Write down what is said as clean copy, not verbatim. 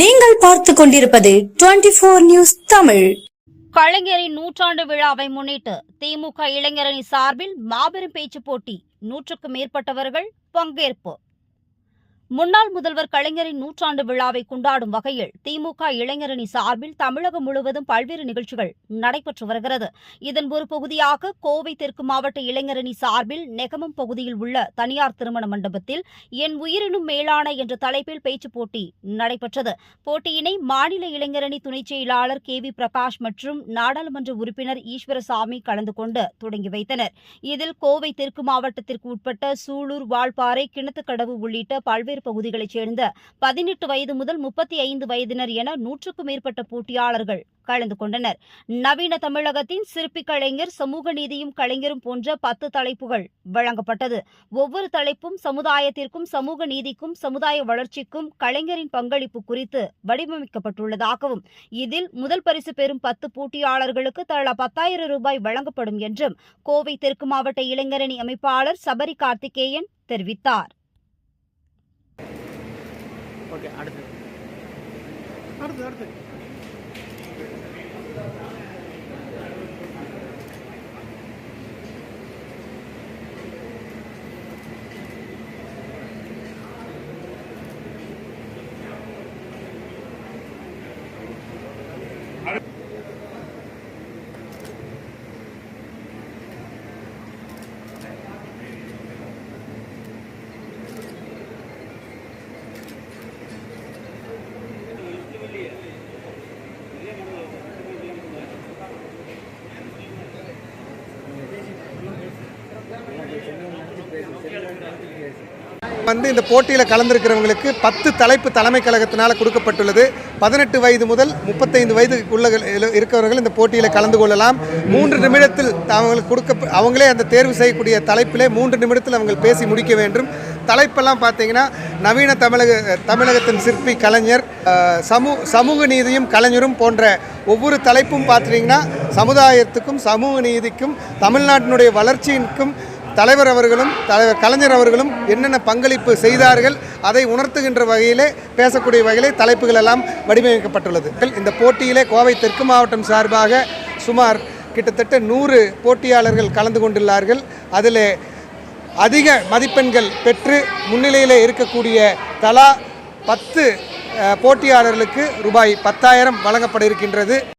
நீங்கள் பார்த்துக் கொண்டிருப்பது 24 நியூஸ் தமிழ். கலைஞரின் நூற்றாண்டு விழாவை முன்னிட்டு திமுக இளைஞரணி சார்பில் மாபெரும் பேச்சு போட்டி, 100க்கும் மேற்பட்டவர்கள் பங்கேற்பு. முன்னாள் முதல்வர் கலைஞரின் நூற்றாண்டு விழாவை கொண்டாடும் வகையில் திமுக இளைஞரணி சார்பில் தமிழகம் முழுவதும் பல்வேறு நிகழ்ச்சிகள் நடைபெற்று வருகிறது. இதன் ஒரு பகுதியாக கோவை தெற்கு மாவட்ட இளைஞரணி சார்பில் நெகமம் பகுதியில் உள்ள தனியார் திருமண மண்டபத்தில் என் உயிரினும் மேலான என்ற தலைப்பில் பேச்சு போட்டி நடைபெற்றது. போட்டியினை மாநில இளைஞரணி துணைச் செயலாளர் KV பிரகாஷ் மற்றும் நாடாளுமன்ற உறுப்பினர் ஈஸ்வரசாமி கலந்து கொண்டு தொடங்கி வைத்தனர். இதில் கோவை தெற்கு மாவட்டத்திற்கு உட்பட்ட சூலூர், வால்பாறை, கிணத்துக்கடவு உள்ளிட்ட பல்வேறு பகுதிகளைச் சேர்ந்த 18 வயது முதல் 35 வயதினர் என 100க்கும் மேற்பட்ட போட்டியாளர்கள் கலந்து கொண்டனர். நவீன தமிழகத்தின் சிற்பி கலைஞர், சமூக நீதியும் கலைஞரும் போன்ற 10 தலைப்புகள் வழங்கப்பட்டது. ஒவ்வொரு தலைப்பும் சமுதாயத்திற்கும், சமூக நீதிக்கும், சமுதாய வளர்ச்சிக்கும் கலைஞரின் பங்களிப்பு குறித்து வடிவமைக்கப்பட்டுள்ளதாகவும், இதில் முதல் பரிசு பெறும் 10 போட்டியாளர்களுக்கு தலா 10,000 ரூபாய் வழங்கப்படும் என்றும் கோவை தெற்கு மாவட்ட இளைஞரணி அமைப்பாளர் சபரி கார்த்திகேயன் தெரிவித்தார். ஓகே, அடுத்து இந்த போட்டியில் கலந்திருக்கிறவங்களுக்கு 10 தலைப்பு தலைமை கழகத்தினால் கொடுக்கப்பட்டுள்ளது. 18 வயது முதல் 35 வயதுக்குள்ள இருக்கிறவர்கள் இந்த போட்டியில் கலந்து கொள்ளலாம். 3 நிமிடத்தில் அவங்களே அந்த தேர்வு செய்யக்கூடிய தலைப்பிலே 3 நிமிடத்தில் அவங்க பேசி முடிக்க வேண்டும். தலைப்பெல்லாம் பார்த்தீங்கன்னா நவீன தமிழகத்தின் சிற்பி கலைஞர், சமூக நீதியும் கலைஞரும் போன்ற ஒவ்வொரு தலைப்பும் பார்த்தீங்கன்னா சமுதாயத்துக்கும், சமூக நீதிக்கும், தமிழ்நாட்டினுடைய வளர்ச்சிக்கும் தலைவர் கலைஞர் அவர்களும் என்னென்ன பங்களிப்பு செய்தார்கள் அதை உணர்த்துகின்ற வகையிலே, பேசக்கூடிய வகையிலே தலைப்புகள் எல்லாம் வடிவமைக்கப்பட்டுள்ளது. இந்த போட்டியிலே கோவை தெற்கு மாவட்டம் சார்பாக சுமார் கிட்டத்தட்ட 100 போட்டியாளர்கள் கலந்து கொண்டுள்ளார்கள். அதில் அதிக மதிப்பெண்கள் பெற்று முன்னிலையில் இருக்கக்கூடிய தலா 10 போட்டியாளர்களுக்கு ரூபாய் 10,000 வழங்கப்பட இருக்கின்றது.